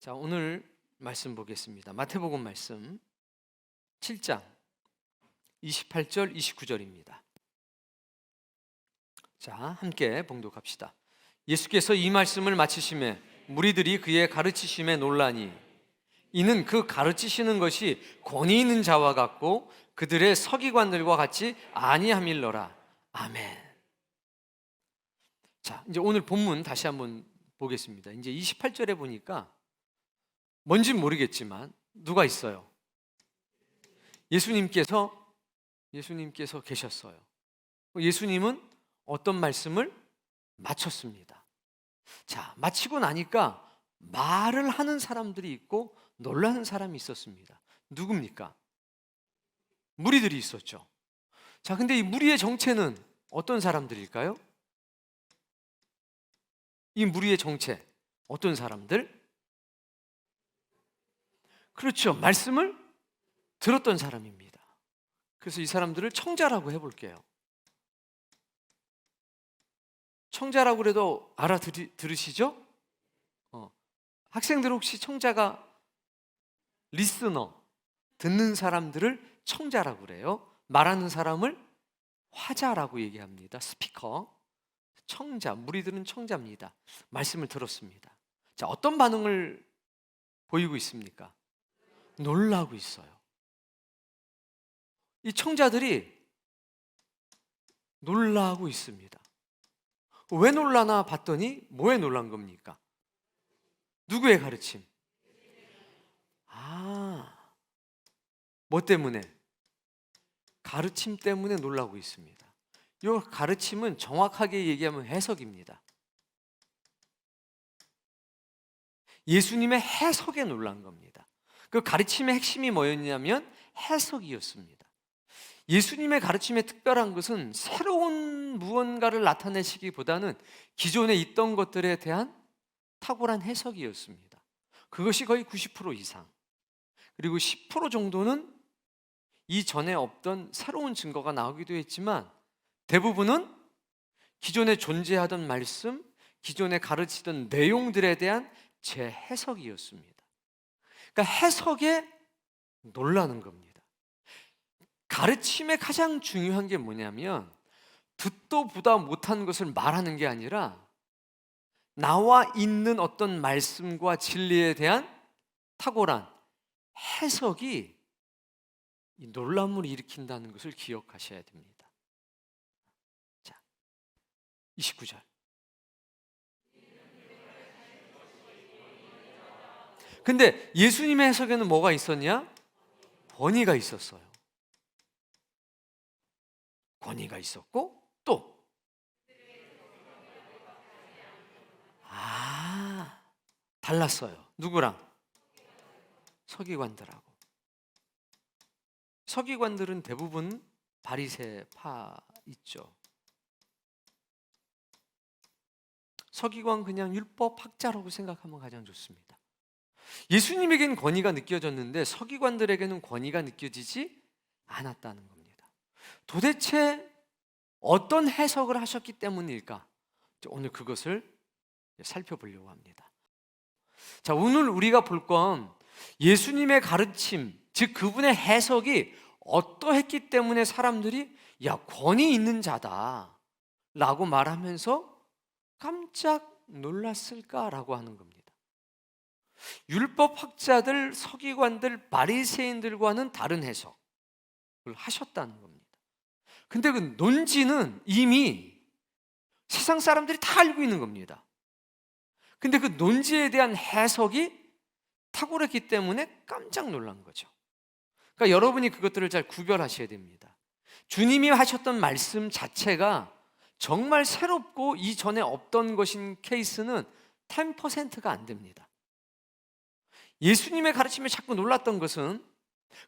자, 오늘 말씀 보겠습니다. 마태복음 말씀 7장 28절 29절입니다. 자, 함께 봉독합시다. 예수께서 이 말씀을 마치심에 무리들이 그의 가르치심에 놀라니 이는 그 가르치시는 것이 권위 있는 자와 같고 그들의 서기관들과 같이 아니함일러라. 아멘. 자, 이제 오늘 본문 다시 한번 보겠습니다. 이제 28절에 보니까 뭔진 모르겠지만 누가 있어요? 예수님께서 계셨어요. 예수님은 어떤 말씀을 마쳤습니다. 자, 마치고 나니까 말을 하는 사람들이 있고 놀라는 사람이 있었습니다. 누굽니까? 무리들이 있었죠. 자, 근데 이 무리의 정체는 어떤 사람들일까요? 이 무리의 정체, 어떤 사람들? 그렇죠. 말씀을 들었던 사람입니다. 그래서 이 사람들을 청자라고 해볼게요. 청자라고 해도 알아들으시죠? 학생들 혹시 청자가 리스너, 듣는 사람들을 청자라고 그래요. 말하는 사람을 화자라고 얘기합니다. 스피커, 청자, 무리들은 청자입니다. 말씀을 들었습니다. 자, 어떤 반응을 보이고 있습니까? 놀라고 있어요. 이 청자들이 놀라고 있습니다. 왜 놀라나 봤더니 뭐에 놀란 겁니까? 누구의 가르침? 뭐 때문에? 가르침 때문에 놀라고 있습니다. 이 가르침은 정확하게 얘기하면 해석입니다. 예수님의 해석에 놀란 겁니다. 그 가르침의 핵심이 뭐였냐면 해석이었습니다. 예수님의 가르침의 특별한 것은 새로운 무언가를 나타내시기보다는 기존에 있던 것들에 대한 탁월한 해석이었습니다. 그것이 거의 90% 이상. 그리고 10% 정도는 이전에 없던 새로운 증거가 나오기도 했지만 대부분은 기존에 존재하던 말씀, 기존에 가르치던 내용들에 대한 재해석이었습니다. 그러니까 해석에 놀라는 겁니다. 가르침의 가장 중요한 게 뭐냐면 듣도 보다 못한 것을 말하는 게 아니라 나와 있는 어떤 말씀과 진리에 대한 탁월한 해석이 이 놀람을 일으킨다는 것을 기억하셔야 됩니다. 자, 29절. 근데 예수님의 해석에는 뭐가 있었냐? 권위가 있었어요. 권위가 있었고 또 달랐어요. 누구랑? 서기관들하고. 서기관들은 대부분 바리새파 있죠. 서기관 그냥 율법학자라고 생각하면 가장 좋습니다. 예수님에게는 권위가 느껴졌는데 서기관들에게는 권위가 느껴지지 않았다는 겁니다. 도대체 어떤 해석을 하셨기 때문일까? 오늘 그것을 살펴보려고 합니다. 자, 오늘 우리가 볼 건 예수님의 가르침, 즉 그분의 해석이 어떠했기 때문에 사람들이 야, 권위 있는 자다 라고 말하면서 깜짝 놀랐을까라고 하는 겁니다. 율법학자들, 서기관들, 바리새인들과는 다른 해석을 하셨다는 겁니다. 근데 그 논지는 이미 세상 사람들이 다 알고 있는 겁니다. 근데 그 논지에 대한 해석이 탁월했기 때문에 깜짝 놀란 거죠. 그러니까 여러분이 그것들을 잘 구별하셔야 됩니다. 주님이 하셨던 말씀 자체가 정말 새롭고 이전에 없던 것인 케이스는 10%가 안 됩니다. 예수님의 가르침에 자꾸 놀랐던 것은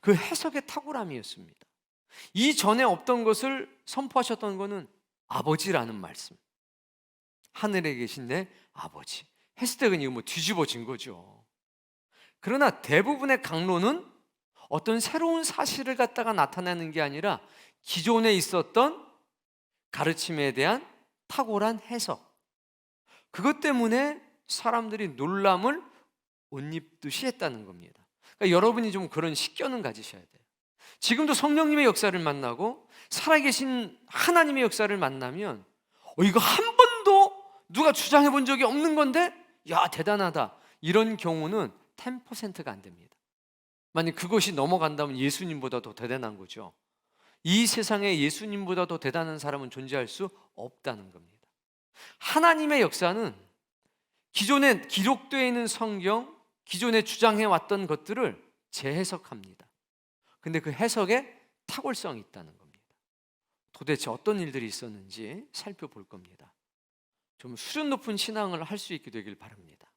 그 해석의 탁월함이었습니다. 이전에 없던 것을 선포하셨던 것은 아버지라는 말씀. 하늘에 계신 내 아버지. 했을 때 그냥 뭐 뒤집어진 거죠. 그러나 대부분의 강론은 어떤 새로운 사실을 갖다가 나타내는 게 아니라 기존에 있었던 가르침에 대한 탁월한 해석. 그것 때문에 사람들이 놀람을 옷 입듯이 했다는 겁니다. 그러니까 여러분이 좀 그런 식견은 가지셔야 돼요. 지금도 성령님의 역사를 만나고 살아계신 하나님의 역사를 만나면 이거 한 번도 누가 주장해 본 적이 없는 건데 야 대단하다, 이런 경우는 10%가 안 됩니다. 만약 그것이 넘어간다면 예수님보다 더 대단한 거죠. 이 세상에 예수님보다 더 대단한 사람은 존재할 수 없다는 겁니다. 하나님의 역사는 기존에 기록되어 있는 성경, 기존에 주장해 왔던 것들을 재해석합니다. 근데 그 해석에 탁월성이 있다는 겁니다. 도대체 어떤 일들이 있었는지 살펴볼 겁니다. 좀 수준 높은 신앙을 할 수 있게 되길 바랍니다.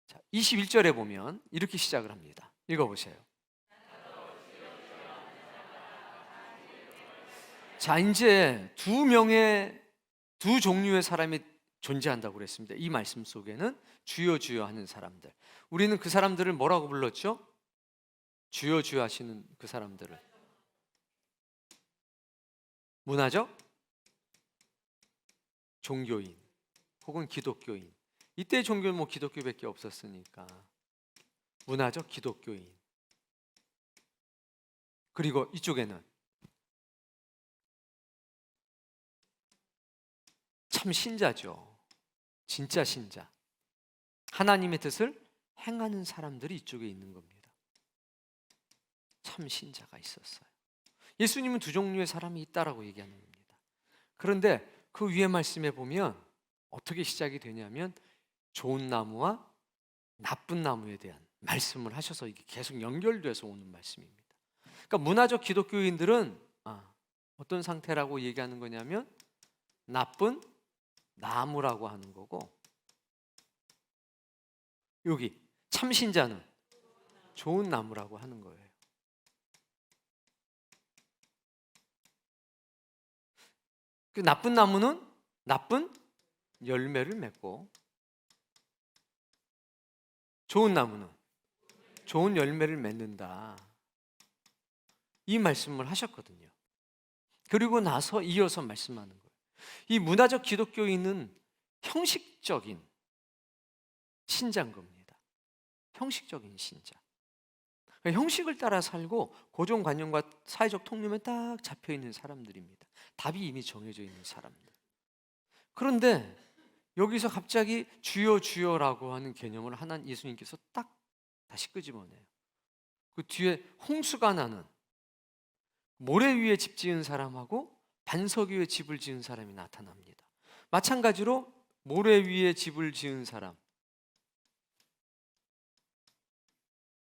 자, 21절에 보면 이렇게 시작을 합니다. 읽어보세요. 자, 이제 두 종류의 사람이 존재한다고 그랬습니다. 이 말씀 속에는 주여 주여 하는 사람들, 우리는 그 사람들을 뭐라고 불렀죠? 주여 주여 하시는 그 사람들을 문화적 종교인 혹은 기독교인, 이때 종교는 뭐 기독교밖에 없었으니까 문화적 기독교인, 그리고 이쪽에는 참 신자죠. 진짜 신자, 하나님의 뜻을 행하는 사람들이 이쪽에 있는 겁니다. 참 신자가 있었어요. 예수님은 두 종류의 사람이 있다라고 얘기하는 겁니다. 그런데 그 위에 말씀에 보면 어떻게 시작이 되냐면 좋은 나무와 나쁜 나무에 대한 말씀을 하셔서 이게 계속 연결돼서 오는 말씀입니다. 그러니까 문화적 기독교인들은 어떤 상태라고 얘기하는 거냐면 나쁜 나무라고 하는 거고, 여기 참신자는 좋은 나무라고 하는 거예요. 그 나쁜 나무는 나쁜 열매를 맺고, 좋은 나무는 좋은 열매를 맺는다, 이 말씀을 하셨거든요. 그리고 나서 이어서 말씀하는 거예요. 이 문화적 기독교인은 형식적인 신자인 겁니다. 형식적인 신자. 형식을 따라 살고 고정관념과 사회적 통념에 딱 잡혀있는 사람들입니다. 답이 이미 정해져 있는 사람들. 그런데 여기서 갑자기 주여 주여라고 하는 개념을 예수님께서 딱 다시 끄집어내요. 그 뒤에 홍수가 나는 모래 위에 집 지은 사람하고 반석 위에 집을 지은 사람이 나타납니다. 마찬가지로 모래 위에 집을 지은 사람,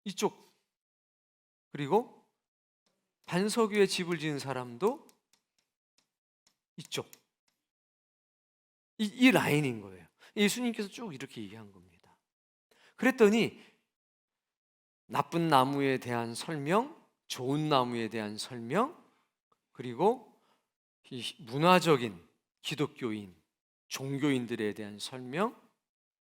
이쪽, 그리고 반석 위에 집을 지은 사람도 이쪽, 이 라인인 거예요. 예수님께서 쭉 이렇게 얘기한 겁니다. 그랬더니 나쁜 나무에 대한 설명, 좋은 나무에 대한 설명, 그리고 이 문화적인 기독교인, 종교인들에 대한 설명,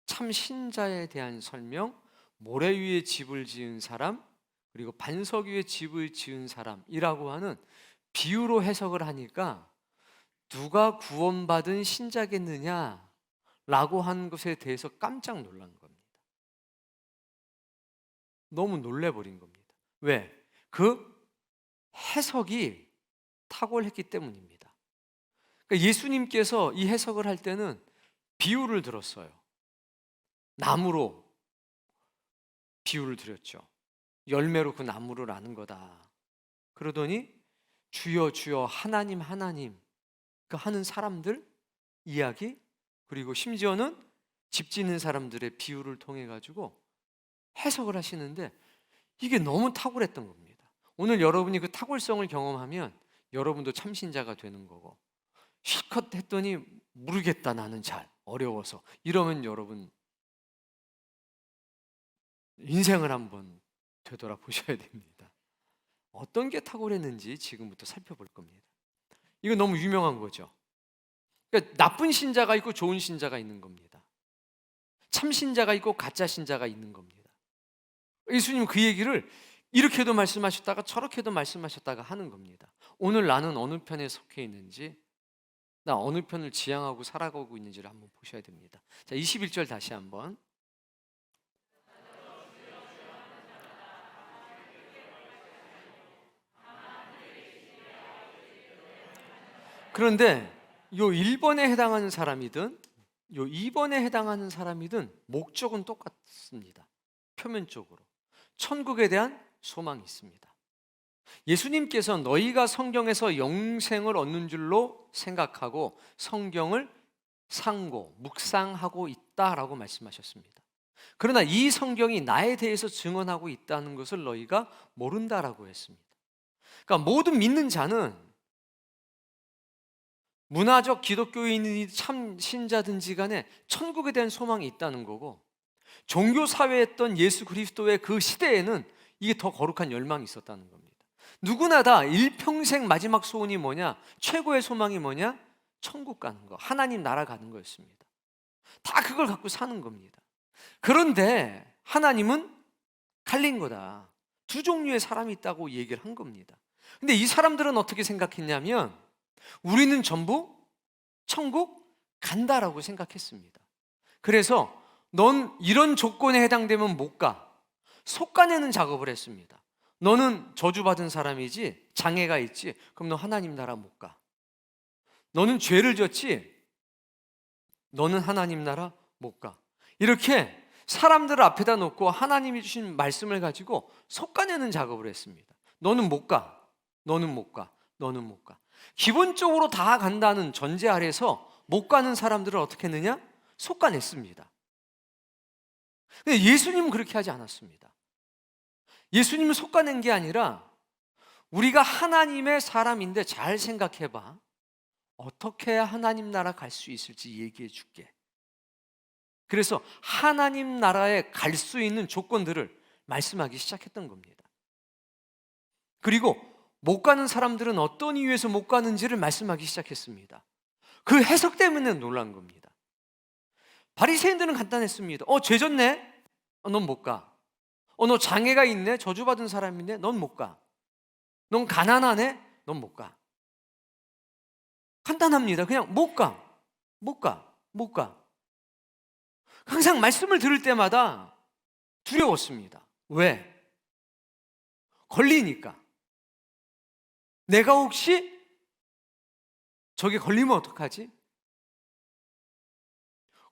참 신자에 대한 설명, 모래 위에 집을 지은 사람, 그리고 반석 위에 집을 지은 사람이라고 하는 비유로 해석을 하니까 누가 구원받은 신자겠느냐라고 하는 것에 대해서 깜짝 놀란 겁니다. 너무 놀래버린 겁니다. 왜? 그 해석이 탁월했기 때문입니다. 그러니까 예수님께서 이 해석을 할 때는 비유를 들었어요. 나무로 비유를 드렸죠. 열매로 그 나무를 아는 거다. 그러더니 주여 주여 하나님 하나님 그 하는 사람들 이야기, 그리고 심지어는 집 짓는 사람들의 비유를 통해 가지고 해석을 하시는데 이게 너무 탁월했던 겁니다. 오늘 여러분이 그 탁월성을 경험하면 여러분도 참신자가 되는 거고, 실컷 했더니 모르겠다 나는 잘 어려워서 이러면 여러분 인생을 한번 되돌아보셔야 됩니다. 어떤 게 탁월했는지 지금부터 살펴볼 겁니다. 이거 너무 유명한 거죠. 그러니까 나쁜 신자가 있고 좋은 신자가 있는 겁니다. 참 신자가 있고 가짜 신자가 있는 겁니다. 예수님은 그 얘기를 이렇게도 말씀하셨다가 저렇게도 말씀하셨다가 하는 겁니다. 오늘 나는 어느 편에 속해 있는지, 나 어느 편을 지향하고 살아가고 있는지를 한번 보셔야 됩니다. 자, 21절 다시 한번. 그런데 요 1번에 해당하는 사람이든 요 2번에 해당하는 사람이든 목적은 똑같습니다. 표면적으로 천국에 대한 소망이 있습니다. 예수님께서 너희가 성경에서 영생을 얻는 줄로 생각하고 성경을 상고 묵상하고 있다라고 말씀하셨습니다. 그러나 이 성경이 나에 대해서 증언하고 있다는 것을 너희가 모른다라고 했습니다. 그러니까 모든 믿는 자는 문화적 기독교인이 참 신자든지 간에 천국에 대한 소망이 있다는 거고, 종교 사회였던 예수 그리스도의 그 시대에는 이게 더 거룩한 열망이 있었다는 겁니다. 누구나 다 일평생 마지막 소원이 뭐냐? 최고의 소망이 뭐냐? 천국 가는 거, 하나님 나라 가는 거였습니다. 다 그걸 갖고 사는 겁니다. 그런데 하나님은 갈린 거다. 두 종류의 사람이 있다고 얘기를 한 겁니다. 근데 이 사람들은 어떻게 생각했냐면 우리는 전부 천국 간다라고 생각했습니다. 그래서 넌 이런 조건에 해당되면 못 가. 속가내는 작업을 했습니다. 너는 저주받은 사람이지, 장애가 있지, 그럼 너 하나님 나라 못 가. 너는 죄를 졌지, 너는 하나님 나라 못 가. 이렇게 사람들을 앞에다 놓고 하나님이 주신 말씀을 가지고 속가내는 작업을 했습니다. 너는 못 가, 너는 못 가, 너는 못 가. 기본적으로 다 간다는 전제 아래서 못 가는 사람들을 어떻게 했느냐? 속가냈습니다. 근데 예수님은 그렇게 하지 않았습니다. 예수님은 속가낸 게 아니라 우리가 하나님의 사람인데 잘 생각해봐. 어떻게 해야 하나님 나라 갈 수 있을지 얘기해 줄게. 그래서 하나님 나라에 갈 수 있는 조건들을 말씀하기 시작했던 겁니다. 그리고 못 가는 사람들은 어떤 이유에서 못 가는지를 말씀하기 시작했습니다. 그 해석 때문에 놀란 겁니다. 바리새인들은 간단했습니다. 죄 졌네? 넌 못 가. 너 장애가 있네? 저주받은 사람인데? 넌 못 가. 넌 가난하네? 넌 못 가. 간단합니다. 그냥 못 가. 못 가. 못 가. 항상 말씀을 들을 때마다 두려웠습니다. 왜? 걸리니까. 내가 혹시 저게 걸리면 어떡하지?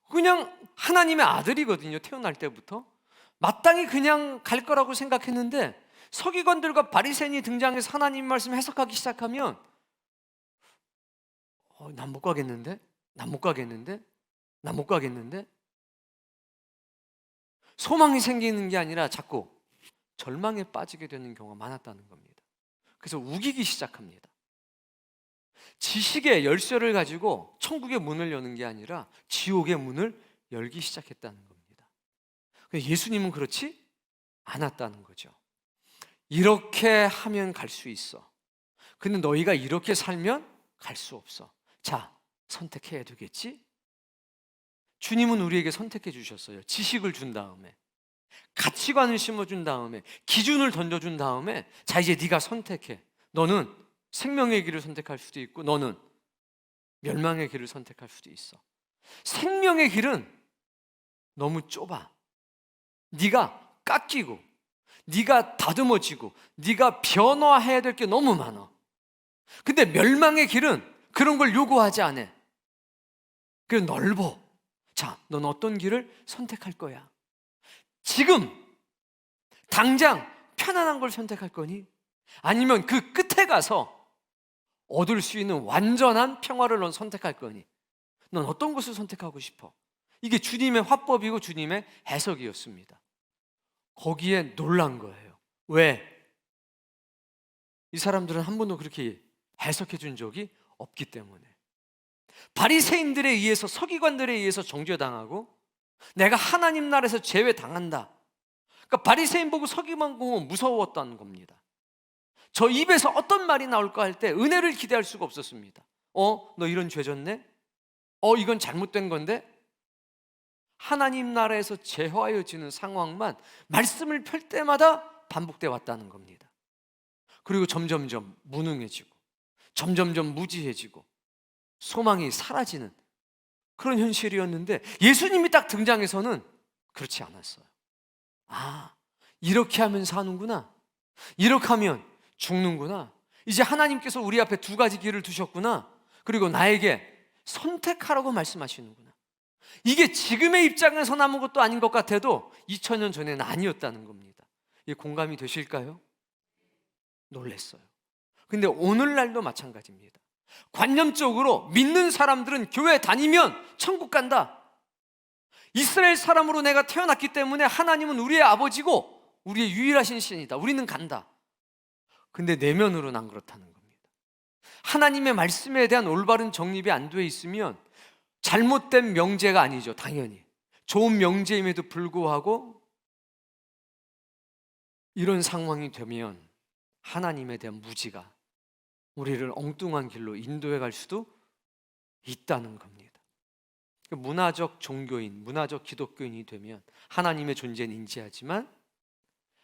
그냥 하나님의 아들이거든요. 태어날 때부터 마땅히 그냥 갈 거라고 생각했는데 서기관들과 바리새인이 등장해서 하나님 말씀 해석하기 시작하면 난 못 가겠는데? 난 못 가겠는데? 난 못 가겠는데? 소망이 생기는 게 아니라 자꾸 절망에 빠지게 되는 경우가 많았다는 겁니다. 그래서 우기기 시작합니다. 지식의 열쇠를 가지고 천국의 문을 여는 게 아니라 지옥의 문을 열기 시작했다는 겁니다. 예수님은 그렇지 않았다는 거죠. 이렇게 하면 갈 수 있어. 근데 너희가 이렇게 살면 갈 수 없어. 자, 선택해야 되겠지? 주님은 우리에게 선택해 주셨어요. 지식을 준 다음에, 가치관을 심어준 다음에, 기준을 던져준 다음에, 자, 이제 네가 선택해. 너는 생명의 길을 선택할 수도 있고 너는 멸망의 길을 선택할 수도 있어. 생명의 길은 너무 좁아. 네가 깎이고 네가 다듬어지고 네가 변화해야 될 게 너무 많아. 근데 멸망의 길은 그런 걸 요구하지 않아. 그래 넓어. 자, 넌 어떤 길을 선택할 거야? 지금 당장 편안한 걸 선택할 거니? 아니면 그 끝에 가서 얻을 수 있는 완전한 평화를 넌 선택할 거니? 넌 어떤 것을 선택하고 싶어? 이게 주님의 화법이고 주님의 해석이었습니다. 거기에 놀란 거예요. 왜? 이 사람들은 한 번도 그렇게 해석해 준 적이 없기 때문에. 바리새인들에 의해서, 서기관들에 의해서 정죄당하고 내가 하나님 나라에서 제외당한다. 그러니까 바리새인 보고 서기관 보고 무서웠다는 겁니다. 저 입에서 어떤 말이 나올까 할 때 은혜를 기대할 수가 없었습니다. 너 이런 죄 졌네? 이건 잘못된 건데? 하나님 나라에서 제화해지는 상황만 말씀을 펼 때마다 반복돼 왔다는 겁니다. 그리고 점점점 무능해지고 점점점 무지해지고 소망이 사라지는 그런 현실이었는데 예수님이 딱 등장해서는 그렇지 않았어요. 이렇게 하면 사는구나. 이렇게 하면 죽는구나. 이제 하나님께서 우리 앞에 두 가지 길을 두셨구나. 그리고 나에게 선택하라고 말씀하시는구나. 이게 지금의 입장에서 남은 것도 아닌 것 같아도 2000년 전에는 아니었다는 겁니다. 이게 공감이 되실까요? 놀랬어요. 근데 오늘날도 마찬가지입니다. 관념적으로 믿는 사람들은 교회 다니면 천국 간다. 이스라엘 사람으로 내가 태어났기 때문에 하나님은 우리의 아버지고 우리의 유일하신 신이다. 우리는 간다. 근데 내면으로는 안 그렇다는 겁니다. 하나님의 말씀에 대한 올바른 정립이 안 돼 있으면 잘못된 명제가 아니죠. 당연히 좋은 명제임에도 불구하고 이런 상황이 되면 하나님에 대한 무지가 우리를 엉뚱한 길로 인도해 갈 수도 있다는 겁니다. 문화적 종교인, 문화적 기독교인이 되면 하나님의 존재는 인지하지만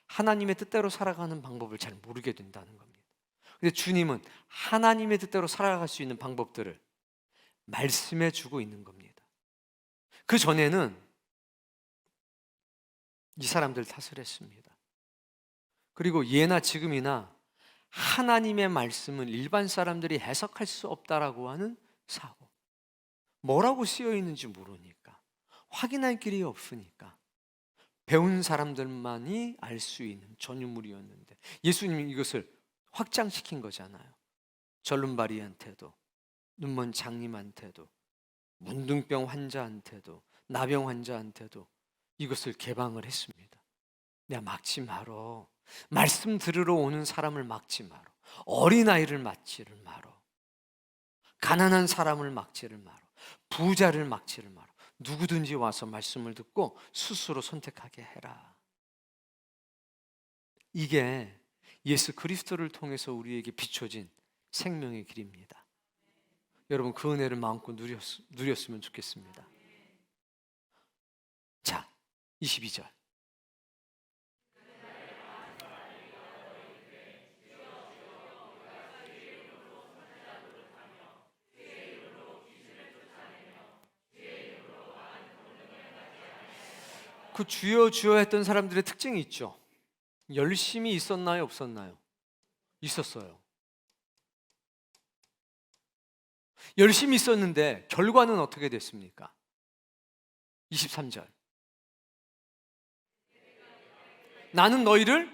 하나님의 뜻대로 살아가는 방법을 잘 모르게 된다는 겁니다. 근데 주님은 하나님의 뜻대로 살아갈 수 있는 방법들을 말씀해 주고 있는 겁니다. 그 전에는 이 사람들 탓을 했습니다. 그리고 예나 지금이나 하나님의 말씀은 일반 사람들이 해석할 수 없다라고 하는 사고. 뭐라고 쓰여 있는지 모르니까, 확인할 길이 없으니까 배운 사람들만이 알 수 있는 전유물이었는데 예수님이 이것을 확장시킨 거잖아요. 절름발이한테도, 눈먼 장님한테도, 문둥병 환자한테도, 나병 환자한테도 이것을 개방을 했습니다. 내가 막지 마라. 말씀 들으러 오는 사람을 막지 마라. 어린아이를 막지를 마라. 가난한 사람을 막지를 마라. 부자를 막지를 마라. 누구든지 와서 말씀을 듣고 스스로 선택하게 해라. 이게 예수 그리스도를 통해서 우리에게 비춰진 생명의 길입니다. 여러분 그 은혜를 마음껏 누렸으면 좋겠습니다. 자, 22절. 그 주여 주여 했던 사람들의 특징이 있죠. 열심이 있었나요? 없었나요? 있었어요. 열심히 있었는데 결과는 어떻게 됐습니까? 23절. 나는 너희를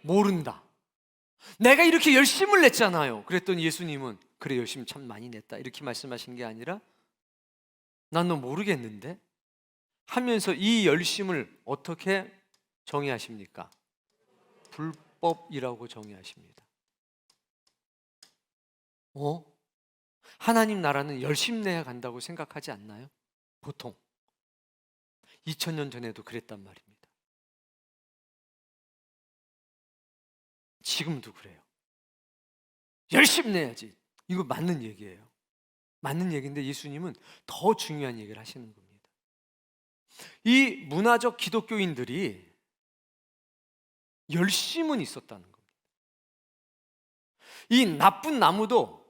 모른다. 내가 이렇게 열심을 냈잖아요. 그랬더니 예수님은 그래 열심 참 많이 냈다 이렇게 말씀하신 게 아니라 난 너 모르겠는데 하면서 이 열심을 어떻게 정의하십니까? 불법이라고 정의하십니다. 하나님 나라는 열심 내야 간다고 생각하지 않나요? 보통 2000년 전에도 그랬단 말입니다. 지금도 그래요. 열심 내야지. 이거 맞는 얘기예요. 맞는 얘기인데 예수님은 더 중요한 얘기를 하시는 겁니다. 이 문화적 기독교인들이 열심은 있었다는 겁니다. 이 나쁜 나무도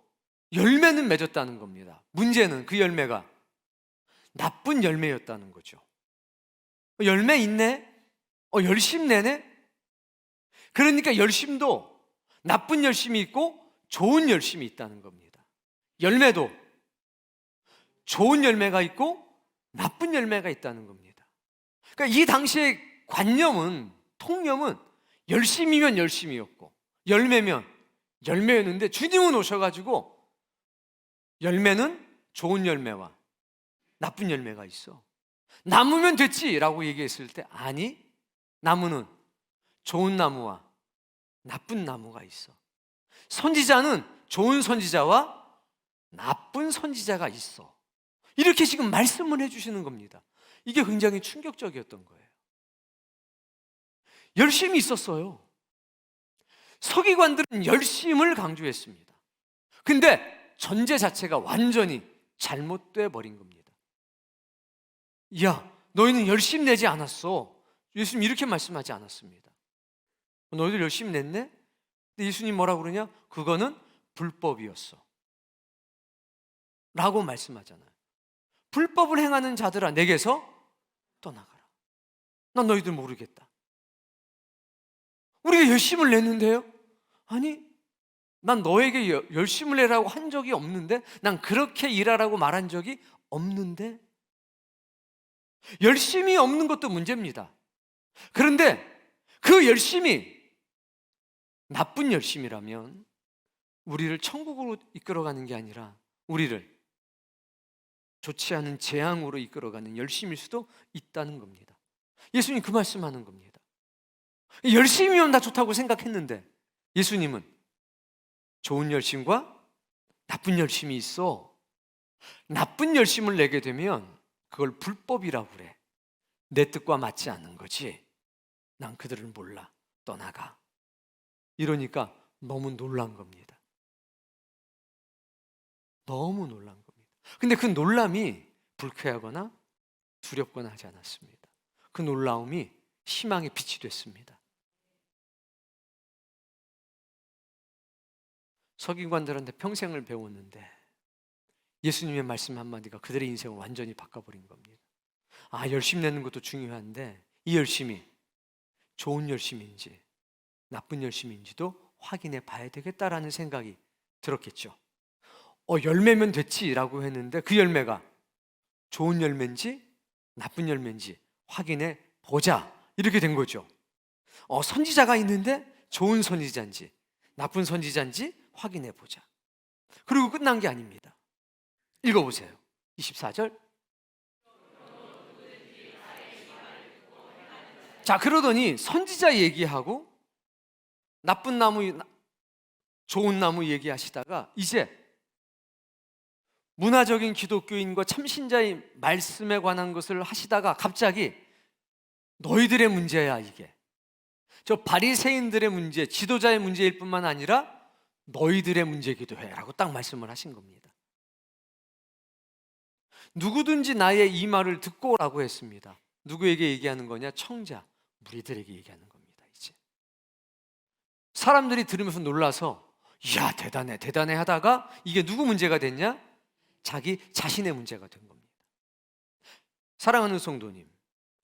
열매는 맺었다는 겁니다. 문제는 그 열매가 나쁜 열매였다는 거죠. 열매 있네? 열심 내네? 그러니까 열심도 나쁜 열심이 있고 좋은 열심이 있다는 겁니다. 열매도 좋은 열매가 있고 나쁜 열매가 있다는 겁니다. 그러니까 이 당시의 관념은, 통념은 열심이면 열심이었고 열매면 열매였는데 주님은 오셔가지고 열매는 좋은 열매와 나쁜 열매가 있어. 나무면 됐지라고 얘기했을 때 아니, 나무는 좋은 나무와 나쁜 나무가 있어. 선지자는 좋은 선지자와 나쁜 선지자가 있어. 이렇게 지금 말씀을 해주시는 겁니다. 이게 굉장히 충격적이었던 거예요. 열심이 있었어요. 서기관들은 열심을 강조했습니다. 근데 전제 자체가 완전히 잘못돼 버린 겁니다. 야, 너희는 열심 내지 않았어. 예수님 이렇게 말씀하지 않았습니다. 너희들 열심 냈네? 근데 예수님 뭐라고 그러냐? 그거는 불법이었어 라고 말씀하잖아요. 불법을 행하는 자들아 내게서 떠나가라. 난 너희들 모르겠다. 우리가 열심을 냈는데요? 아니, 난 너에게 열심을 내라고 한 적이 없는데, 난 그렇게 일하라고 말한 적이 없는데. 열심이 없는 것도 문제입니다. 그런데 그 열심이 나쁜 열심이라면 우리를 천국으로 이끌어가는 게 아니라 우리를 좋지 않은 재앙으로 이끌어가는 열심일 수도 있다는 겁니다. 예수님 그 말씀하는 겁니다. 열심이면 다 좋다고 생각했는데 예수님은 좋은 열심과 나쁜 열심이 있어. 나쁜 열심을 내게 되면 그걸 불법이라고 그래. 내 뜻과 맞지 않는 거지. 난 그들을 몰라. 떠나가. 이러니까 너무 놀란 겁니다. 너무 놀란 겁니다. 근데 그 놀람이 불쾌하거나 두렵거나 하지 않았습니다. 그 놀라움이 희망의 빛이 됐습니다. 서기관들한테 평생을 배웠는데 예수님의 말씀 한마디가 그들의 인생을 완전히 바꿔버린 겁니다. 아, 열심 내는 것도 중요한데 이 열심이 좋은 열심인지 나쁜 열심인지도 확인해 봐야 되겠다라는 생각이 들었겠죠. 열매면 됐지라고 했는데 그 열매가 좋은 열매인지 나쁜 열매인지 확인해 보자, 이렇게 된 거죠. 선지자가 있는데 좋은 선지자인지 나쁜 선지자인지 확인해 보자. 그리고 끝난 게 아닙니다. 읽어보세요. 24절. 자, 그러더니 선지자 얘기하고 나쁜 나무, 좋은 나무 얘기하시다가 이제 문화적인 기독교인과 참신자의 말씀에 관한 것을 하시다가 갑자기 너희들의 문제야, 이게. 저 바리새인들의 문제, 지도자의 문제일 뿐만 아니라 너희들의 문제기도 해 라고 딱 말씀을 하신 겁니다. 누구든지 나의 이 말을 듣고 라고 했습니다. 누구에게 얘기하는 거냐? 청자, 무리들에게 얘기하는 겁니다. 이제 사람들이 들으면서 놀라서 이야, 대단해 대단해 하다가 이게 누구 문제가 됐냐? 자기 자신의 문제가 된 겁니다. 사랑하는 성도님,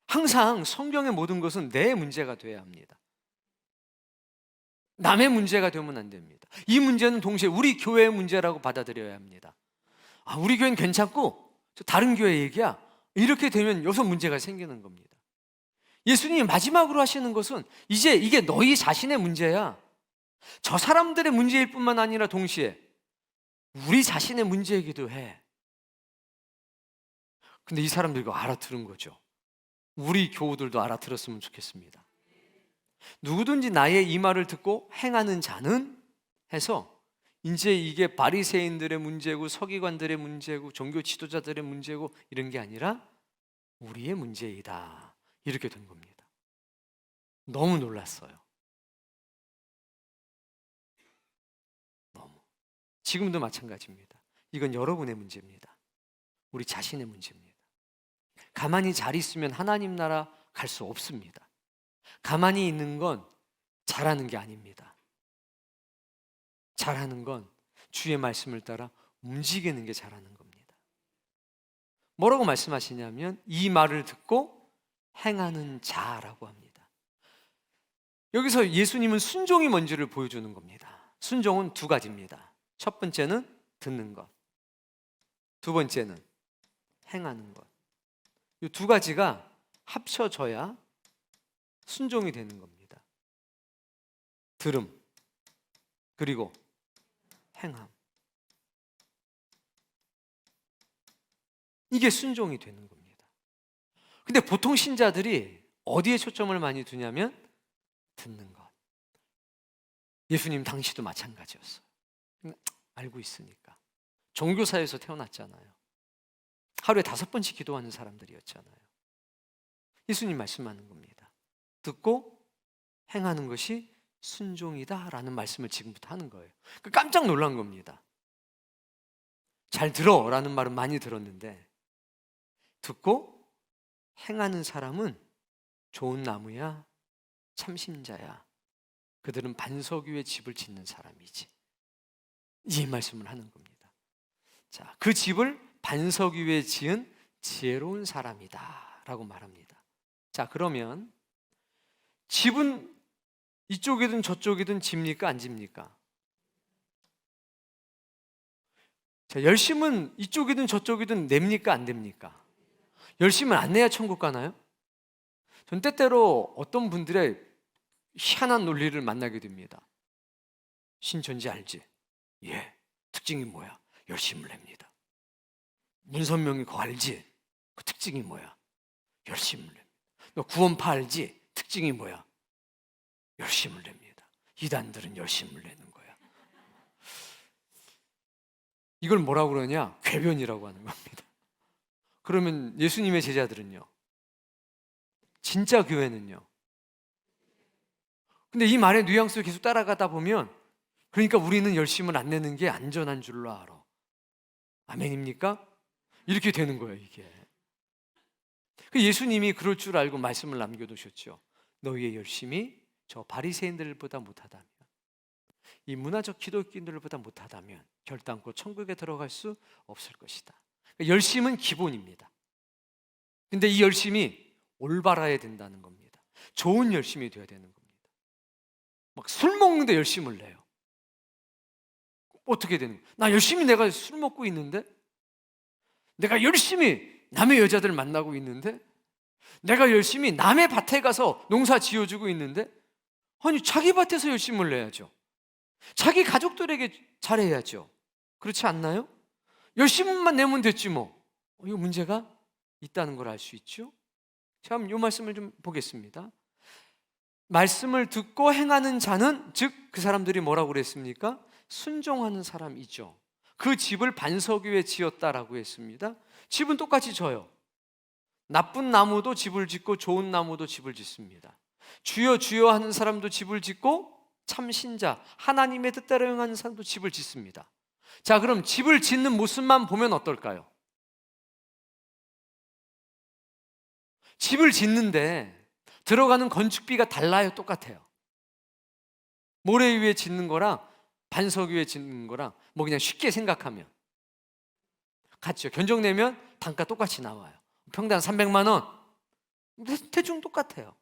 항상 성경의 모든 것은 내 문제가 돼야 합니다. 남의 문제가 되면 안 됩니다. 이 문제는 동시에 우리 교회의 문제라고 받아들여야 합니다. 우리 교회는 괜찮고 다른 교회 얘기야, 이렇게 되면 여기서 문제가 생기는 겁니다. 예수님이 마지막으로 하시는 것은 이제 이게 너희 자신의 문제야. 저 사람들의 문제일 뿐만 아니라 동시에 우리 자신의 문제이기도 해. 근데 이 사람들이 이거 알아들은 거죠. 우리 교우들도 알아들었으면 좋겠습니다. 누구든지 나의 이 말을 듣고 행하는 자는 해서 이제 이게 바리새인들의 문제고 서기관들의 문제고 종교 지도자들의 문제고 이런 게 아니라 우리의 문제이다, 이렇게 된 겁니다. 너무 놀랐어요. 너무. 지금도 마찬가지입니다. 이건 여러분의 문제입니다. 우리 자신의 문제입니다. 가만히 잘 있으면 하나님 나라 갈 수 없습니다. 가만히 있는 건 잘하는 게 아닙니다. 잘하는 건 주의 말씀을 따라 움직이는 게 잘하는 겁니다. 뭐라고 말씀하시냐면 이 말을 듣고 행하는 자라고 합니다. 여기서 예수님은 순종이 뭔지를 보여주는 겁니다. 순종은 두 가지입니다. 첫 번째는 듣는 것, 두 번째는 행하는 것. 이 두 가지가 합쳐져야 순종이 되는 겁니다. 들음 그리고 행함, 이게 순종이 되는 겁니다. 근데 보통 신자들이 어디에 초점을 많이 두냐면 듣는 것. 예수님 당시도 마찬가지였어요. 알고 있으니까. 종교사에서 태어났잖아요. 하루에 5번씩 기도하는 사람들이었잖아요. 예수님 말씀하는 겁니다. 듣고 행하는 것이 순종이다라는 말씀을 지금부터 하는 거예요. 깜짝 놀란 겁니다. 잘 들어라는 말은 많이 들었는데 듣고 행하는 사람은 좋은 나무야, 참신자야. 그들은 반석 위에 집을 짓는 사람이지. 이 말씀을 하는 겁니다. 자, 그 집을 반석 위에 지은 지혜로운 사람이다 라고 말합니다. 자, 그러면 집은 이쪽이든 저쪽이든 집니까 안 집니까? 자, 열심은 이쪽이든 저쪽이든 냅니까 안 됩니까? 열심은 안 내야 천국 가나요? 전 때때로 어떤 분들의 희한한 논리를 만나게 됩니다. 신천지 알지? 예. 특징이 뭐야? 열심을 냅니다. 문선명이 그거 알지? 그 특징이 뭐야? 열심을 냅니다. 너 구원파 알지? 특징이 뭐야? 열심을 냅니다. 이단들은 열심을 내는 거야. 이걸 뭐라고 그러냐? 궤변이라고 하는 겁니다. 그러면 예수님의 제자들은요? 진짜 교회는요? 근데 이 말의 뉘앙스를 계속 따라가다 보면, 그러니까 우리는 열심을 안 내는 게 안전한 줄로 알아. 아멘입니까? 이렇게 되는 거예요, 이게. 예수님이 그럴 줄 알고 말씀을 남겨두셨죠. 너희의 열심이 저 바리새인들보다 못하다면, 이 문화적 기독교인들보다 못하다면 결단코 천국에 들어갈 수 없을 것이다. 열심은 기본입니다. 근데 이 열심이 올바라야 된다는 겁니다. 좋은 열심이 되어야 되는 겁니다. 막 술 먹는데 열심을 내요. 어떻게 되는 거예요? 나 열심히 내가 술 먹고 있는데, 내가 열심히 남의 여자들 만나고 있는데, 내가 열심히 남의 밭에 가서 농사 지어주고 있는데, 아니 자기 밭에서 열심을 내야죠. 자기 가족들에게 잘해야죠. 그렇지 않나요? 열심만 내면 됐지 뭐. 이 문제가 있다는 걸 알 수 있죠. 자, 이 말씀을 좀 보겠습니다. 말씀을 듣고 행하는 자는, 즉 그 사람들이 뭐라고 그랬습니까? 순종하는 사람이죠. 그 집을 반석 위에 지었다라고 했습니다. 집은 똑같이 져요. 나쁜 나무도 집을 짓고 좋은 나무도 집을 짓습니다. 주여 주여 하는 사람도 집을 짓고, 참 신자 하나님의 뜻대로 행하는 사람도 집을 짓습니다. 자, 그럼 집을 짓는 모습만 보면 어떨까요? 집을 짓는데 들어가는 건축비가 달라요? 똑같아요? 모래 위에 짓는 거랑 반석 위에 짓는 거랑 뭐 그냥 쉽게 생각하면 같죠. 견적 내면 단가 똑같이 나와요. 평당 300만 원. 대충 똑같아요.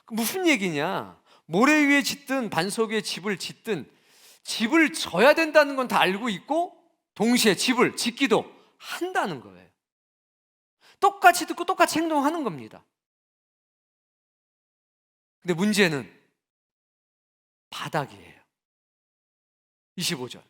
무슨 얘기냐? 모래 위에 짓든 반석 위에 집을 짓든 집을 져야 된다는 건 다 알고 있고, 동시에 집을 짓기도 한다는 거예요. 똑같이 듣고 똑같이 행동하는 겁니다. 근데 문제는 바닥이에요. 25절.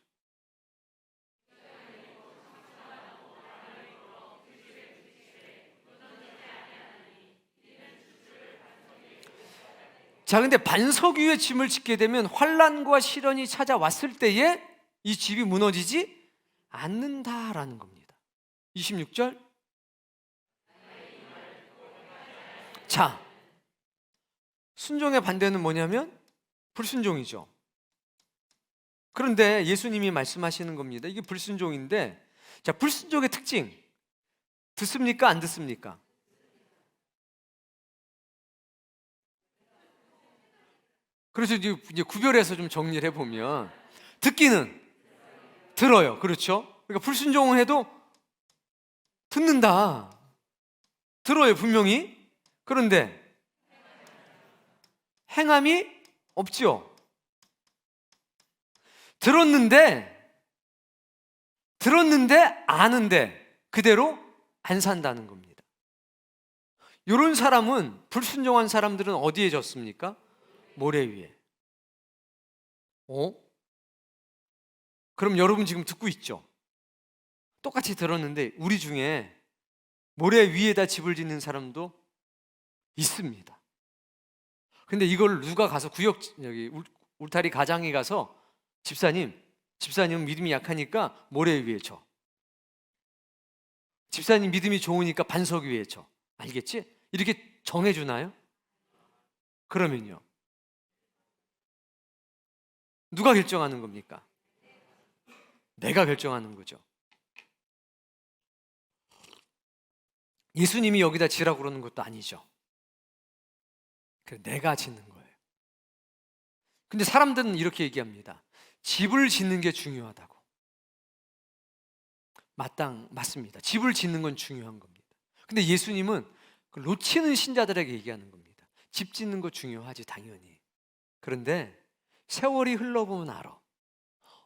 자, 근데 반석 위에 짐을 짓게 되면 환난과 시련이 찾아왔을 때에 이 집이 무너지지 않는다라는 겁니다. 26절. 자, 순종의 반대는 뭐냐면 불순종이죠. 그런데 예수님이 말씀하시는 겁니다. 이게 불순종인데, 자, 불순종의 특징 듣습니까? 안 듣습니까? 그래서 이제 구별해서 좀 정리를 해보면, 듣기는 들어요. 그렇죠? 그러니까 불순종을 해도 듣는다. 들어요, 분명히. 그런데 행함이 없죠. 들었는데 아는데 그대로 안 산다는 겁니다. 이런 사람은, 불순종한 사람들은 어디에 졌습니까? 모래 위에. 그럼 여러분 지금 듣고 있죠? 똑같이 들었는데 우리 중에 모래 위에다 집을 짓는 사람도 있습니다. 근데 이걸 누가 가서 여기 울타리 가장이 가서, 집사님은 믿음이 약하니까 모래 위에 쳐. 집사님 믿음이 좋으니까 반석 위에 쳐. 알겠지? 이렇게 정해주나요? 그러면요, 누가 결정하는 겁니까? 내가 결정하는 거죠. 예수님이 여기다 지라고 그러는 것도 아니죠. 내가 짓는 거예요. 근데 사람들은 이렇게 얘기합니다. 집을 짓는 게 중요하다고. 맞습니다. 집을 짓는 건 중요한 겁니다. 근데 예수님은 놓치는 신자들에게 얘기하는 겁니다. 집 짓는 거 중요하지, 당연히. 그런데 세월이 흘러보면 알아.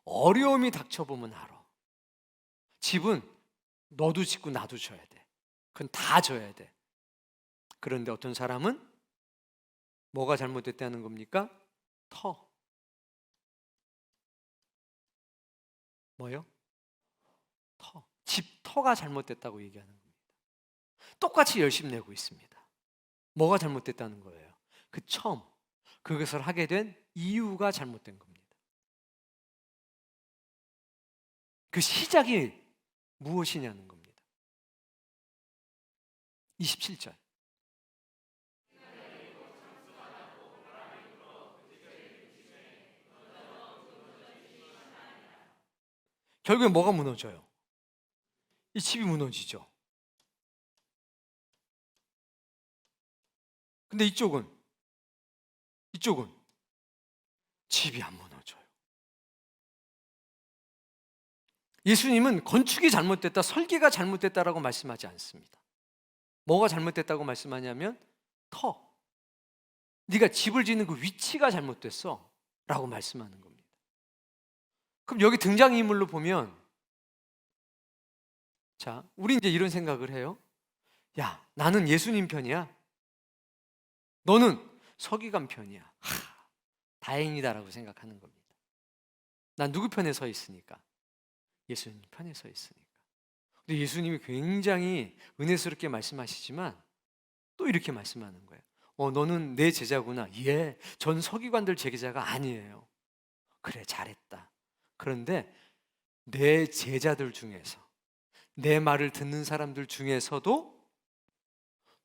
어려움이 닥쳐보면 알아. 집은 너도 짓고 나도 져야 돼. 그건 다 져야 돼. 그런데 어떤 사람은 뭐가 잘못됐다는 겁니까? 터. 뭐요? 터. 집터가 잘못됐다고 얘기하는 겁니다. 똑같이 열심히 내고 있습니다. 뭐가 잘못됐다는 거예요? 그 처음 그것을 하게 된 이유가 잘못된 겁니다. 그 시작이 무엇이냐는 겁니다. 27절. 결국에 뭐가 무너져요? 이 집이 무너지죠. 근데 이쪽은 집이 안 무너져요. 예수님은 건축이 잘못됐다, 설계가 잘못됐다라고 말씀하지 않습니다. 뭐가 잘못됐다고 말씀하냐면 터. 네가 집을 짓는 그 위치가 잘못됐어 라고 말씀하는 겁니다. 그럼 여기 등장인물로 보면, 자, 우리 이제 이런 생각을 해요. 야, 나는 예수님 편이야. 너는 서기관 편이야. 다행이다라고 생각하는 겁니다. 난 누구 편에 서 있으니까? 예수님 편에 서 있으니까. 근데 예수님이 굉장히 은혜스럽게 말씀하시지만 또 이렇게 말씀하는 거예요. 너는 내 제자구나. 예, 전 서기관들 제자가 아니에요. 그래, 잘했다. 그런데 내 제자들 중에서, 내 말을 듣는 사람들 중에서도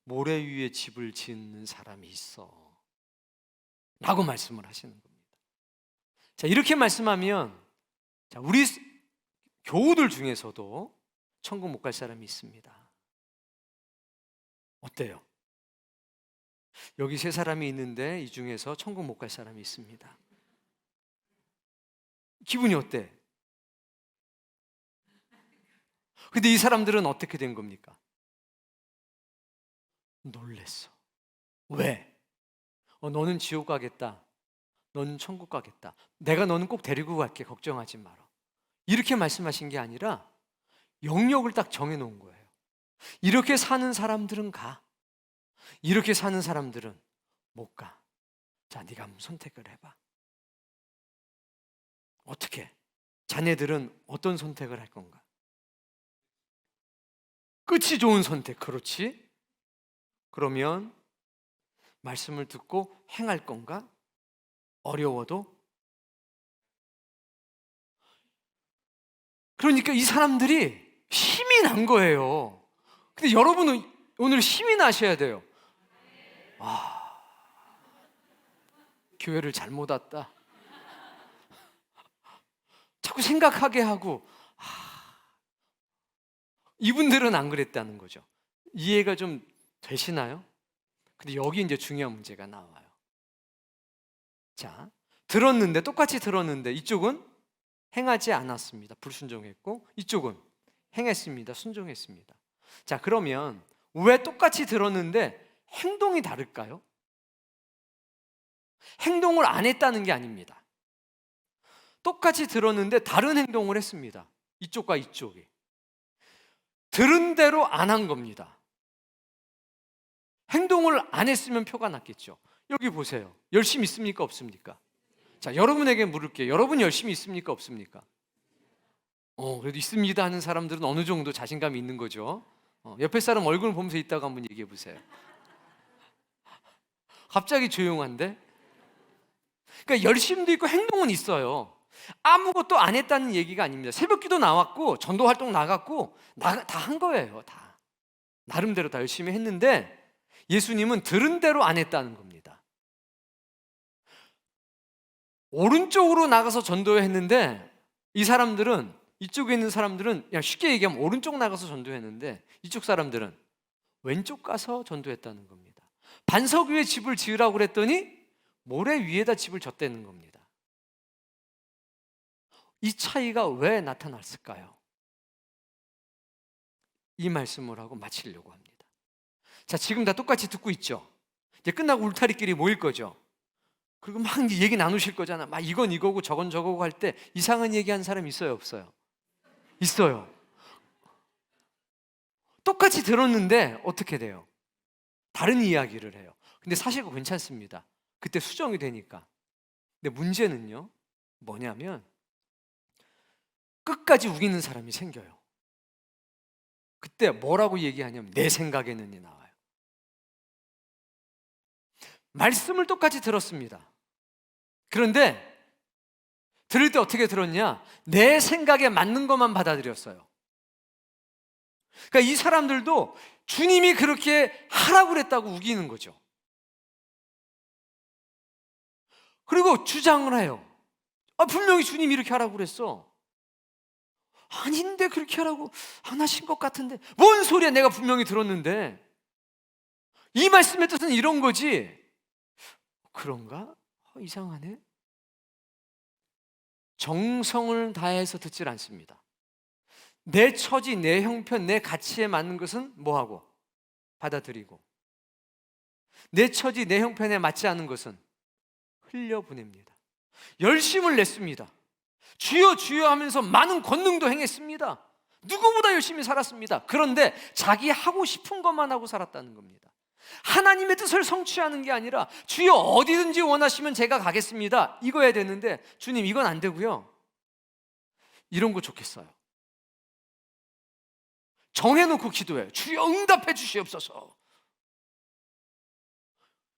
모래 위에 집을 짓는 사람이 있어 라고 말씀을 하시는 겁니다. 자, 이렇게 말씀하면, 자, 우리 교우들 중에서도 천국 못 갈 사람이 있습니다. 어때요? 여기 3사람이 있는데 이 중에서 천국 못 갈 사람이 있습니다. 기분이 어때? 근데 이 사람들은 어떻게 된 겁니까? 놀랬어. 왜? 너는 지옥 가겠다. 너는 천국 가겠다. 내가 너는 꼭 데리고 갈게. 걱정하지 마라. 이렇게 말씀하신 게 아니라 영역을 딱 정해놓은 거예요. 이렇게 사는 사람들은 가. 이렇게 사는 사람들은 못 가. 자, 네가 한번 선택을 해봐. 어떻게? 자네들은 어떤 선택을 할 건가? 끝이 좋은 선택, 그렇지? 그러면 말씀을 듣고 행할 건가? 어려워도? 그러니까 이 사람들이 힘이 난 거예요. 근데 여러분은 오늘 힘이 나셔야 돼요. 교회를 잘못 왔다. 자꾸 생각하게 하고, 이분들은 안 그랬다는 거죠. 이해가 좀 되시나요? 근데 여기 이제 중요한 문제가 나와요. 자, 들었는데, 똑같이 들었는데 이쪽은 행하지 않았습니다. 불순종했고, 이쪽은 행했습니다. 순종했습니다. 자, 그러면 왜 똑같이 들었는데 행동이 다를까요? 행동을 안 했다는 게 아닙니다. 똑같이 들었는데 다른 행동을 했습니다. 이쪽과 이쪽이. 들은 대로 안 한 겁니다. 행동을 안 했으면 표가 났겠죠. 여기 보세요. 열심 있습니까? 없습니까? 자, 여러분에게 물을게요. 여러분 열심히 있습니까? 없습니까? 그래도 있습니다 하는 사람들은 어느 정도 자신감이 있는 거죠. 옆에 사람 얼굴 보면서 있다가 한번 얘기해 보세요. 갑자기 조용한데? 그러니까 열심도 있고 행동은 있어요. 아무것도 안 했다는 얘기가 아닙니다. 새벽기도 나왔고 전도 활동 나갔고 다 한 거예요. 다 나름대로 다 열심히 했는데 예수님은 들은 대로 안 했다는 겁니다. 오른쪽으로 나가서 전도했는데 이 사람들은, 이쪽에 있는 사람들은 그냥 쉽게 얘기하면 오른쪽 나가서 전도했는데 이쪽 사람들은 왼쪽 가서 전도했다는 겁니다. 반석 위에 집을 지으라고 그랬더니 모래 위에다 집을 졌다는 겁니다. 이 차이가 왜 나타났을까요? 이 말씀을 하고 마치려고 합니다. 자, 지금 다 똑같이 듣고 있죠? 이제 끝나고 울타리끼리 모일 거죠? 그리고 막 얘기 나누실 거잖아. 막 이건 이거고 저건 저거고 할 때 이상한 얘기하는 사람 있어요, 없어요? 있어요. 똑같이 들었는데 어떻게 돼요? 다른 이야기를 해요. 근데 사실 그거 괜찮습니다. 그때 수정이 되니까. 근데 문제는요, 뭐냐면 끝까지 우기는 사람이 생겨요. 그때 뭐라고 얘기하냐면 내 생각에는이 나와요. 말씀을 똑같이 들었습니다. 그런데 들을 때 어떻게 들었냐? 내 생각에 맞는 것만 받아들였어요. 그러니까 이 사람들도 주님이 그렇게 하라고 그랬다고 우기는 거죠. 그리고 주장을 해요. 분명히 주님이 이렇게 하라고 그랬어. 아닌데 그렇게 하라고 안 하신 것 같은데. 뭔 소리야, 내가 분명히 들었는데. 이 말씀의 뜻은 이런 거지. 그런가? 이상하네. 정성을 다해서 듣질 않습니다. 내 처지, 내 형편, 내 가치에 맞는 것은 뭐하고? 받아들이고, 내 처지, 내 형편에 맞지 않은 것은 흘려보냅니다. 열심을 냈습니다. 주여 주여 하면서 많은 권능도 행했습니다. 누구보다 열심히 살았습니다. 그런데 자기 하고 싶은 것만 하고 살았다는 겁니다. 하나님의 뜻을 성취하는 게 아니라 주여 어디든지 원하시면 제가 가겠습니다, 이거 해야 되는데 주님 이건 안 되고요, 이런 거 좋겠어요. 정해놓고 기도해요. 주여 응답해 주시옵소서.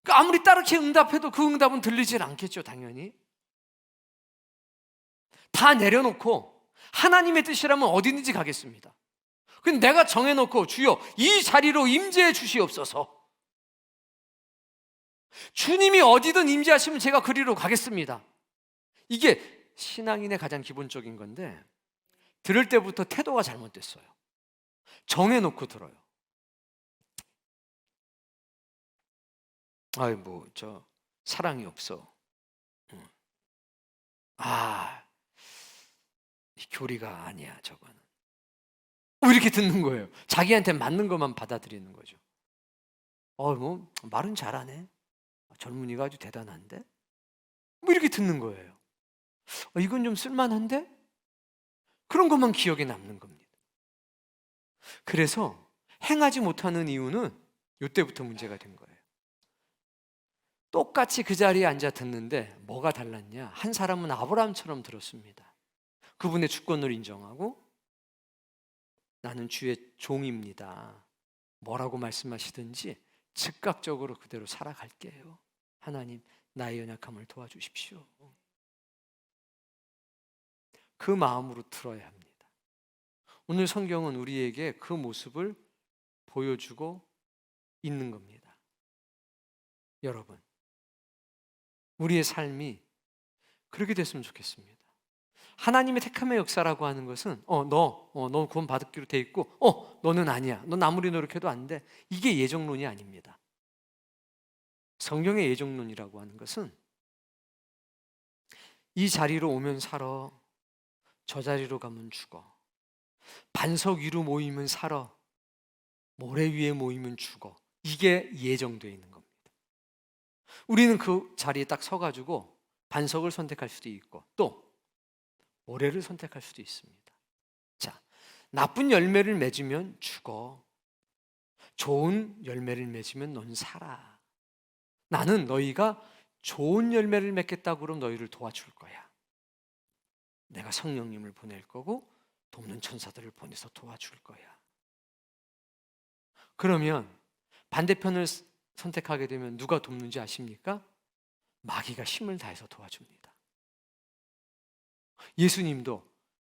아무리 따르게 응답해도 그 응답은 들리질 않겠죠, 당연히. 다 내려놓고 하나님의 뜻이라면 어디든지 가겠습니다. 근데 내가 정해놓고 주여 이 자리로 임재해 주시옵소서, 주님이 어디든 임재하시면 제가 그리로 가겠습니다, 이게 신앙인의 가장 기본적인 건데 들을 때부터 태도가 잘못됐어요. 정해놓고 들어요. 저 사랑이 없어. 이 교리가 아니야 저거는. 이렇게 듣는 거예요. 자기한테 맞는 것만 받아들이는 거죠. 말은 잘하네. 젊은이가 아주 대단한데? 이렇게 듣는 거예요. 이건 좀 쓸만한데? 그런 것만 기억에 남는 겁니다. 그래서 행하지 못하는 이유는 이때부터 문제가 된 거예요. 똑같이 그 자리에 앉아 듣는데 뭐가 달랐냐? 한 사람은 아브라함처럼 들었습니다. 그분의 주권을 인정하고 나는 주의 종입니다, 뭐라고 말씀하시든지 즉각적으로 그대로 살아갈게요. 하나님, 나의 연약함을 도와주십시오. 그 마음으로 들어야 합니다. 오늘 성경은 우리에게 그 모습을 보여주고 있는 겁니다. 여러분, 우리의 삶이 그렇게 됐으면 좋겠습니다. 하나님의 택함의 역사라고 하는 것은 너 구원 받기로 돼 있고 너는 아니야, 넌 아무리 노력해도 안 돼, 이게 예정론이 아닙니다. 성경의 예정론이라고 하는 것은 이 자리로 오면 살아, 저 자리로 가면 죽어, 반석 위로 모이면 살아, 모래 위에 모이면 죽어, 이게 예정되어 있는 겁니다. 우리는 그 자리에 딱 서가지고 반석을 선택할 수도 있고 또 모래를 선택할 수도 있습니다. 자, 나쁜 열매를 맺으면 죽어, 좋은 열매를 맺으면 넌 살아. 나는 너희가 좋은 열매를 맺겠다고 그럼 너희를 도와줄 거야. 내가 성령님을 보낼 거고 돕는 천사들을 보내서 도와줄 거야. 그러면 반대편을 선택하게 되면 누가 돕는지 아십니까? 마귀가 힘을 다해서 도와줍니다. 예수님도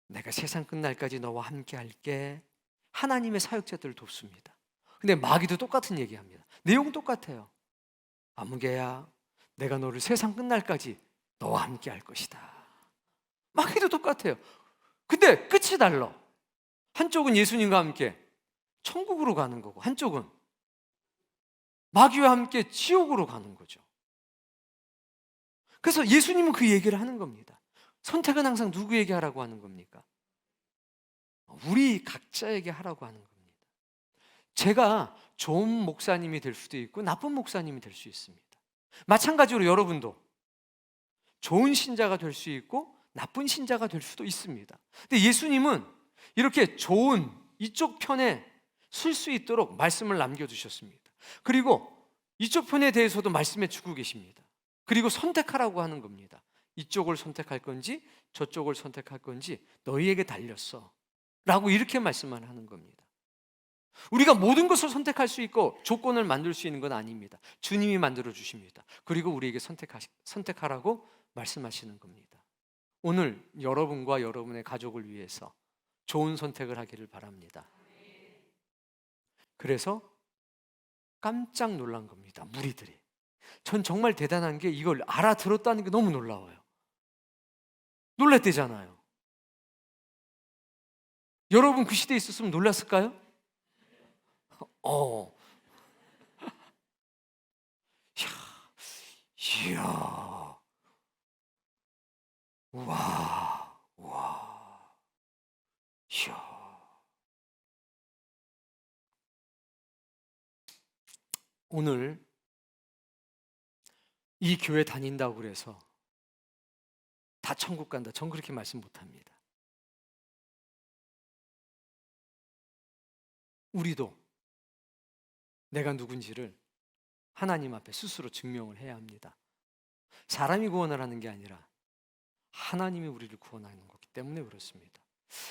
내가 세상 끝날까지 너와 함께 할게, 하나님의 사역자들을 돕습니다. 근데 마귀도 똑같은 얘기합니다. 내용은 똑같아요. 아무개야, 내가 너를 세상 끝날까지 너와 함께 할 것이다. 마귀도 똑같아요. 근데 끝이 달라. 한쪽은 예수님과 함께 천국으로 가는 거고 한쪽은 마귀와 함께 지옥으로 가는 거죠. 그래서 예수님은 그 얘기를 하는 겁니다. 선택은 항상 누구에게 하라고 하는 겁니까? 우리 각자에게 하라고 하는 겁니다. 제가 좋은 목사님이 될 수도 있고 나쁜 목사님이 될 수 있습니다. 마찬가지로 여러분도 좋은 신자가 될 수 있고 나쁜 신자가 될 수도 있습니다. 근데 예수님은 이렇게 좋은 이쪽 편에 쓸 수 있도록 말씀을 남겨두셨습니다. 그리고 이쪽 편에 대해서도 말씀해 주고 계십니다. 그리고 선택하라고 하는 겁니다. 이쪽을 선택할 건지 저쪽을 선택할 건지 너희에게 달렸어 라고 이렇게 말씀을 하는 겁니다. 우리가 모든 것을 선택할 수 있고 조건을 만들 수 있는 건 아닙니다. 주님이 만들어 주십니다. 그리고 우리에게 선택하라고 말씀하시는 겁니다. 오늘 여러분과 여러분의 가족을 위해서 좋은 선택을 하기를 바랍니다. 그래서 깜짝 놀란 겁니다. 무리들이. 전 정말 대단한 게 이걸 알아들었다는 게 너무 놀라워요. 놀랐대잖아요. 여러분 그 시대에 있었으면 놀랐을까요? 이야, 와, 이야. 오늘 이 교회 다닌다고 그래서 다 천국 간다. 전 그렇게 말씀 못합니다. 우리도 내가 누군지를 하나님 앞에 스스로 증명을 해야 합니다. 사람이 구원을 하는 게 아니라 하나님이 우리를 구원하는 거기 때문에 그렇습니다.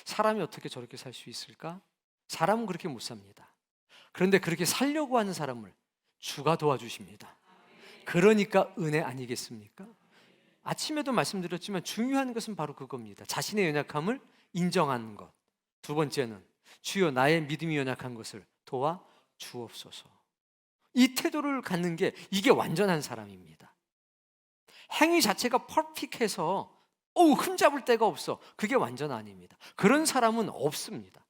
사람이 어떻게 저렇게 살 수 있을까? 사람은 그렇게 못 삽니다. 그런데 그렇게 살려고 하는 사람을 주가 도와주십니다. 그러니까 은혜 아니겠습니까? 아침에도 말씀드렸지만 중요한 것은 바로 그겁니다. 자신의 연약함을 인정하는 것. 두 번째는 주여 나의 믿음이 연약한 것을 도와 주옵소서. 이 태도를 갖는 게 이게 완전한 사람입니다. 행위 자체가 퍼펙트해서 흠잡을 데가 없어. 그게 완전 아닙니다. 그런 사람은 없습니다.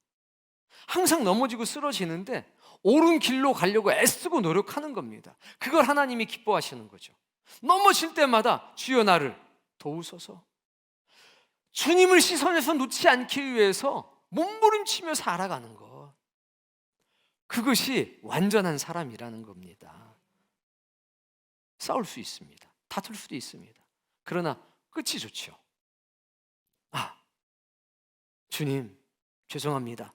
항상 넘어지고 쓰러지는데 옳은 길로 가려고 애쓰고 노력하는 겁니다. 그걸 하나님이 기뻐하시는 거죠. 넘어질 때마다 주여 나를 도우소서. 주님을 시선에서 놓지 않기 위해서 몸부림치며 살아가는 것. 그것이 완전한 사람이라는 겁니다. 싸울 수 있습니다. 다툴 수도 있습니다. 그러나 끝이 좋죠. 주님 죄송합니다.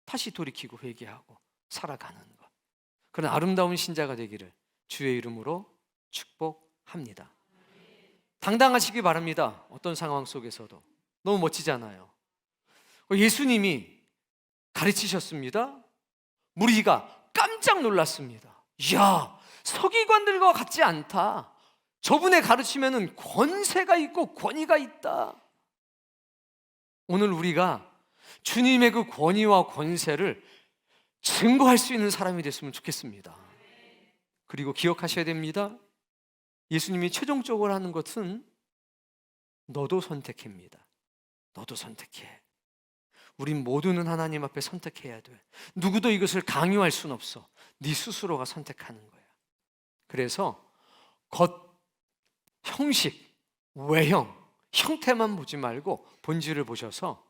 다시 돌이키고 회개하고 살아가는 것. 그런 아름다운 신자가 되기를 주의 이름으로 축복합니다. 당당하시기 바랍니다. 어떤 상황 속에서도. 너무 멋지잖아요. 예수님이 가르치셨습니다. 무리가 깜짝 놀랐습니다. 이야, 서기관들과 같지 않다. 저분의 가르치면은 권세가 있고 권위가 있다. 오늘 우리가 주님의 그 권위와 권세를 증거할 수 있는 사람이 됐으면 좋겠습니다. 그리고 기억하셔야 됩니다. 예수님이 최종적으로 하는 것은 너도 선택합니다. 너도 선택해. 우린 모두는 하나님 앞에 선택해야 돼. 누구도 이것을 강요할 수는 없어. 네 스스로가 선택하는 거야. 그래서 겉 형식, 외형, 형태만 보지 말고 본질을 보셔서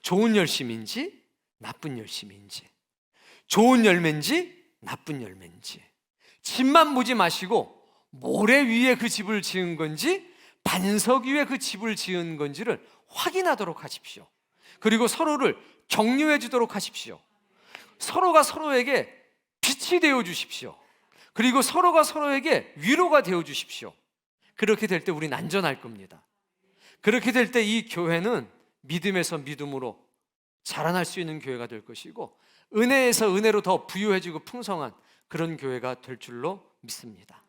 좋은 열심인지 나쁜 열심인지, 좋은 열매인지 나쁜 열매인지, 집만 보지 마시고 모래 위에 그 집을 지은 건지 반석 위에 그 집을 지은 건지를 확인하도록 하십시오. 그리고 서로를 격려해 주도록 하십시오. 서로가 서로에게 빛이 되어 주십시오. 그리고 서로가 서로에게 위로가 되어 주십시오. 그렇게 될 때 우린 안전할 겁니다. 그렇게 될 때 이 교회는 믿음에서 믿음으로 자라날 수 있는 교회가 될 것이고 은혜에서 은혜로 더 부유해지고 풍성한 그런 교회가 될 줄로 믿습니다.